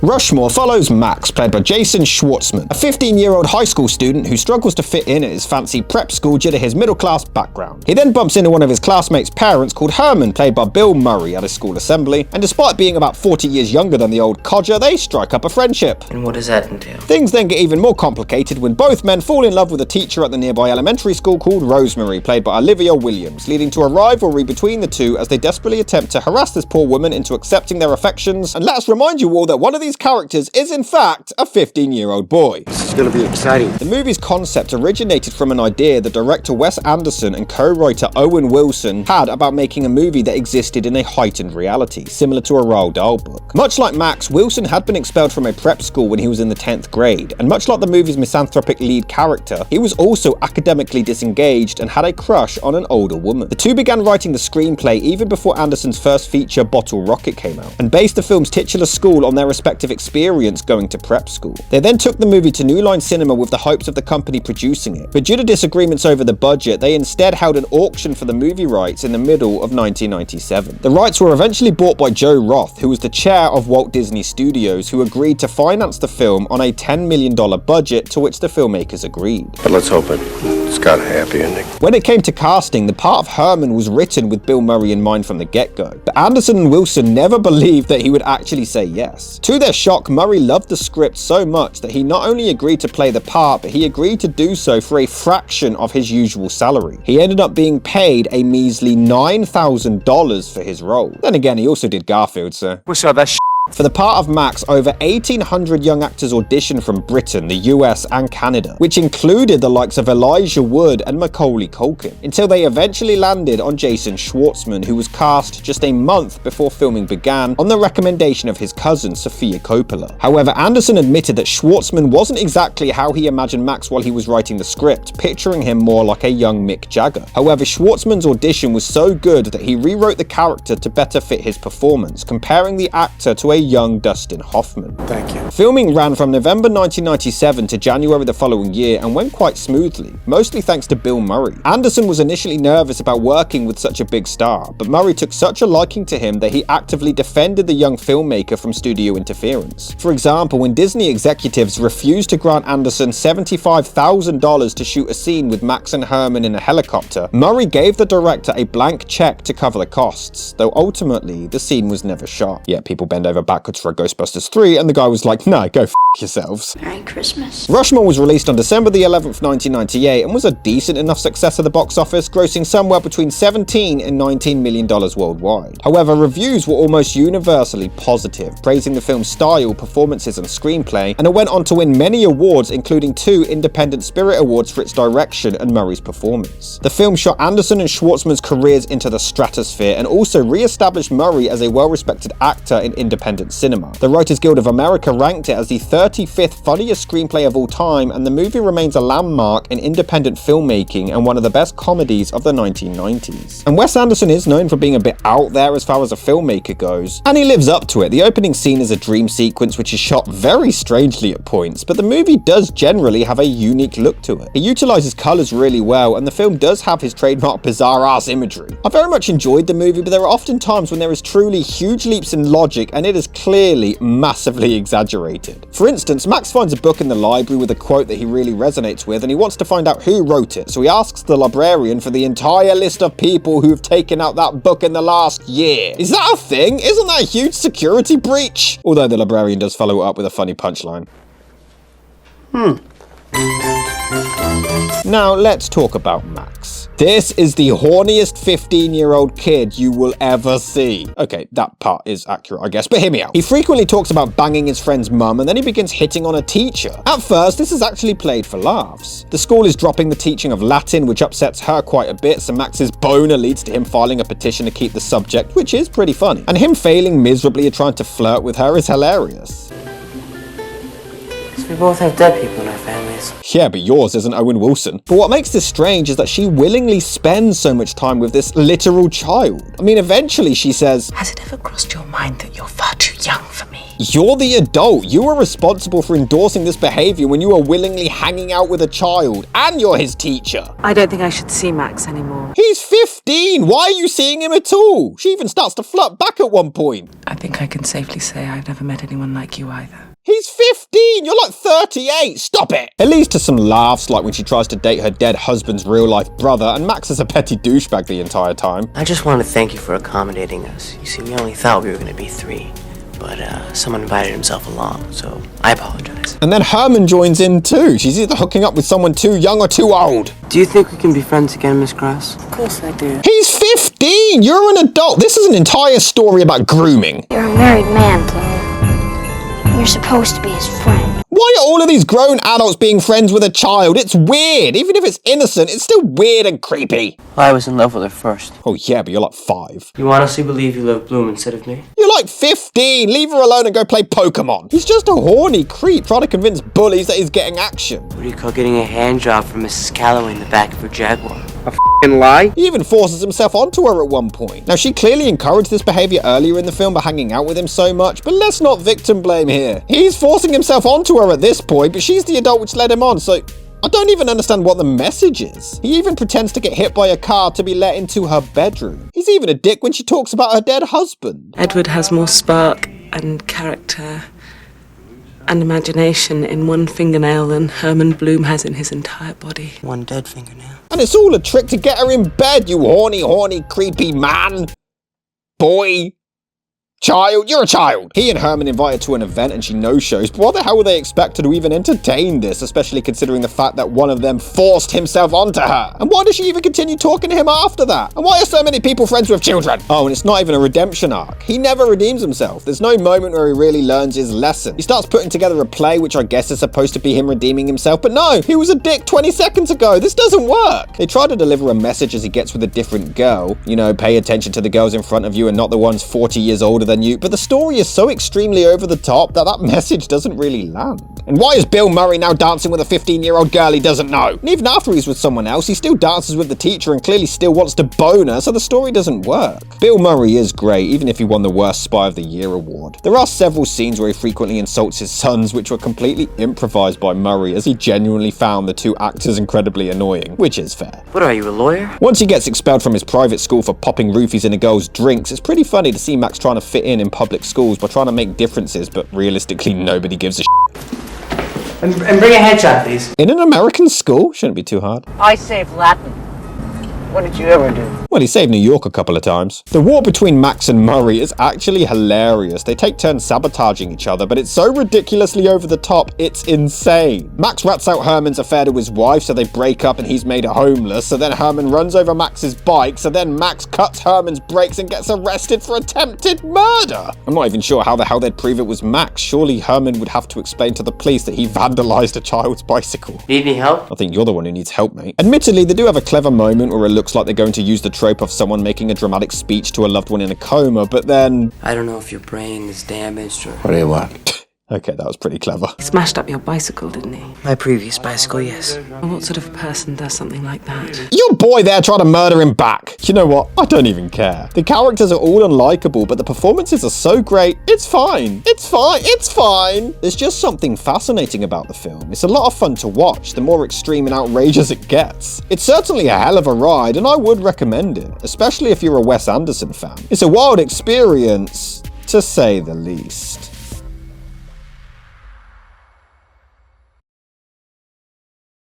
Rushmore follows Max, played by Jason Schwartzman, a 15-year-old high school student who struggles to fit in at his fancy prep school due to his middle-class background. He then bumps into one of his classmates' parents called Herman, played by Bill Murray, at a school assembly, and despite being about 40 years younger than the old codger, they strike up a friendship. And what does that entail? Things then get even more complicated when both men fall in love with a teacher at the nearby elementary school called Rosemary, played by Olivia Williams, leading to a rivalry between the two as they desperately attempt to harass this poor woman into accepting their affections. And let's remind you all that one of these characters is in fact a 15-year-old boy. This is gonna be exciting. The movie's concept originated from an idea that director Wes Anderson and co-writer Owen Wilson had about making a movie that existed in a heightened reality, similar to a Roald Dahl book. Much like Max, Wilson had been expelled from a prep school when he was in the 10th grade, and much like the movie's misanthropic lead character, he was also academically disengaged and had a crush on an older woman. The two began writing the screenplay even before Anderson's first feature, Bottle Rocket, came out, and based the film's titular school on their respective experience going to prep school. They then took the movie to New Line Cinema with the hopes of the company producing it, but due to disagreements over the budget, they instead held an auction for the movie rights in the middle of 1997. The rights were eventually bought by Joe Roth, who was the chair of Walt Disney Studios, who agreed to finance the film on a $10 million budget, to which the filmmakers agreed. But let's hope it's got a happy ending. When it came to casting, the part of Herman was written with Bill Murray in mind from the get-go, but Anderson and Wilson never believed that he would actually say yes. To their shock, Murray loved the script so much that he not only agreed to play the part, but he agreed to do so for a fraction of his usual salary. He ended up being paid a measly $9,000 for his role. Then again, he also did Garfield, so... What's all that shit? For the part of Max, over 1,800 young actors auditioned from Britain, the US, and Canada, which included the likes of Elijah Wood and Macaulay Culkin, until they eventually landed on Jason Schwartzman, who was cast just a month before filming began on the recommendation of his cousin, Sofia Coppola. However, Anderson admitted that Schwartzman wasn't exactly how he imagined Max while he was writing the script, picturing him more like a young Mick Jagger. However, Schwartzman's audition was so good that he rewrote the character to better fit his performance, comparing the actor to a young Dustin Hoffman. Thank you. Filming ran from November 1997 to January the following year and went quite smoothly, mostly thanks to Bill Murray. Anderson was initially nervous about working with such a big star, but Murray took such a liking to him that he actively defended the young filmmaker from studio interference. For example, when Disney executives refused to grant Anderson $75,000 to shoot a scene with Max and Herman in a helicopter, Murray gave the director a blank check to cover the costs, though ultimately the scene was never shot. Yet people bend over backwards for a Ghostbusters 3, and the guy was like, nah, go f yourselves. Merry Christmas. Rushmore was released on December the 11th, 1998, and was a decent enough success at the box office, grossing somewhere between $17 and $19 million worldwide. However, reviews were almost universally positive, praising the film's style, performances, and screenplay, and it went on to win many awards, including 2 Independent Spirit Awards for its direction and Murray's performance. The film shot Anderson and Schwartzman's careers into the stratosphere, and also re-established Murray as a well-respected actor in independent cinema. The Writers Guild of America ranked it as the 35th funniest screenplay of all time, and the movie remains a landmark in independent filmmaking and one of the best comedies of the 1990s. And Wes Anderson is known for being a bit out there as far as a filmmaker goes, and he lives up to it. The opening scene is a dream sequence which is shot very strangely at points, but the movie does generally have a unique look to it. It utilizes colors really well, and the film does have his trademark bizarre-ass imagery. I very much enjoyed the movie, but there are often times when there is truly huge leaps in logic, and it is clearly massively exaggerated. For instance, Max finds a book in the library with a quote that he really resonates with, and he wants to find out who wrote it, so he asks the librarian for the entire list of people who have taken out that book in the last year. Is that a thing? Isn't that a huge security breach? Although the librarian does follow it up with a funny punchline. Now let's talk about Max. This is the horniest 15-year-old kid you will ever see. Okay, that part is accurate, I guess, but hear me out. He frequently talks about banging his friend's mum, and then he begins hitting on a teacher. At first, this is actually played for laughs. The school is dropping the teaching of Latin, which upsets her quite a bit, so Max's boner leads to him filing a petition to keep the subject, which is pretty funny. And him failing miserably at trying to flirt with her is hilarious. We both have dead people in our families. Yeah, but yours isn't Owen Wilson. But what makes this strange is that she willingly spends so much time with this literal child. I mean, eventually she says, Has it ever crossed your mind that you're far too young for me? You're the adult. You are responsible for endorsing this behavior when you are willingly hanging out with a child, and you're his teacher. I don't think I should see Max anymore. He's 15. Why are you seeing him at all? She even starts to flirt back at one point. I think I can safely say I've never met anyone like you either. He's 15! You're like 38! Stop it! It leads to some laughs, like when she tries to date her dead husband's real-life brother, and Max is a petty douchebag the entire time. I just want to thank you for accommodating us. You see, we only thought we were going to be 3, but someone invited himself along, so I apologize. And then Herman joins in too. She's either hooking up with someone too young or too old. Do you think we can be friends again, Miss Cross? Of course I do. He's 15! You're an adult! This is an entire story about grooming. You're a married man, Chloe. You're supposed to be his friend. Why are all of these grown adults being friends with a child? It's weird. Even if it's innocent, it's still weird and creepy. I was in love with her first. Oh yeah, but you're like 5. You honestly believe you love Bloom instead of me? You're like 15. Leave her alone and go play Pokemon. He's just a horny creep trying to convince bullies that he's getting action. What do you call getting a hand job from Mrs. Calloway in the back of her Jaguar? A f***ing lie? He even forces himself onto her at one point. Now, she clearly encouraged this behavior earlier in the film by hanging out with him so much, but let's not victim blame here. He's forcing himself onto her at this point, but she's the adult which led him on, so I don't even understand what the message is. He even pretends to get hit by a car to be let into her bedroom. He's even a dick when she talks about her dead husband. Edward has more spark and character and imagination in one fingernail than Herman Bloom has in his entire body. One dead fingernail. And it's all a trick to get her in bed, you horny, creepy man. Boy. Child, you're a child. He and Herman invite her to an event and she no-shows, but what the hell would they expect her to even entertain this, especially considering the fact that one of them forced himself onto her? And why does she even continue talking to him after that? And why are so many people friends with children? Oh, and it's not even a redemption arc. He never redeems himself. There's no moment where he really learns his lesson. He starts putting together a play, which I guess is supposed to be him redeeming himself, but no, he was a dick 20 seconds ago. This doesn't work. They try to deliver a message as he gets with a different girl. You know, pay attention to the girls in front of you and not the ones 40 years older than you, but the story is so extremely over the top that message doesn't really land. And why is Bill Murray now dancing with a 15-year-old girl he doesn't know? And even after he's with someone else, he still dances with the teacher and clearly still wants to bone her, so the story doesn't work. Bill Murray is great, even if he won the Worst Spy of the Year award. There are several scenes where he frequently insults his sons, which were completely improvised by Murray, as he genuinely found the two actors incredibly annoying, which is fair. What are you, a lawyer? Once he gets expelled from his private school for popping roofies in a girl's drinks, it's pretty funny to see Max trying to fit in public schools by trying to make differences, but realistically nobody gives a And bring a headshot, please. In an American school? Shouldn't be too hard. I saved Latin. What did you ever do? Well, he saved New York a couple of times. The war between Max and Murray is actually hilarious. They take turns sabotaging each other, but it's so ridiculously over the top, it's insane. Max rats out Herman's affair to his wife, so they break up and he's made homeless, so then Herman runs over Max's bike, so then Max cuts Herman's brakes and gets arrested for attempted murder. I'm not even sure how the hell they'd prove it was Max. Surely Herman would have to explain to the police that he vandalized a child's bicycle. Need any help? I think you're the one who needs help, mate. Admittedly, they do have a clever moment where it looks like they're going to use the trope of someone making a dramatic speech to a loved one in a coma, but then... I don't know if your brain is damaged or... What do you want? Okay, that was pretty clever. He smashed up your bicycle, didn't he? My previous bicycle, yes. What sort of person does something like that? Your boy there tried to murder him back. You know what? I don't even care. The characters are all unlikable, but the performances are so great. It's fine. It's fine. It's fine. There's just something fascinating about the film. It's a lot of fun to watch, the more extreme and outrageous it gets. It's certainly a hell of a ride, and I would recommend it, especially if you're a Wes Anderson fan. It's a wild experience, to say the least.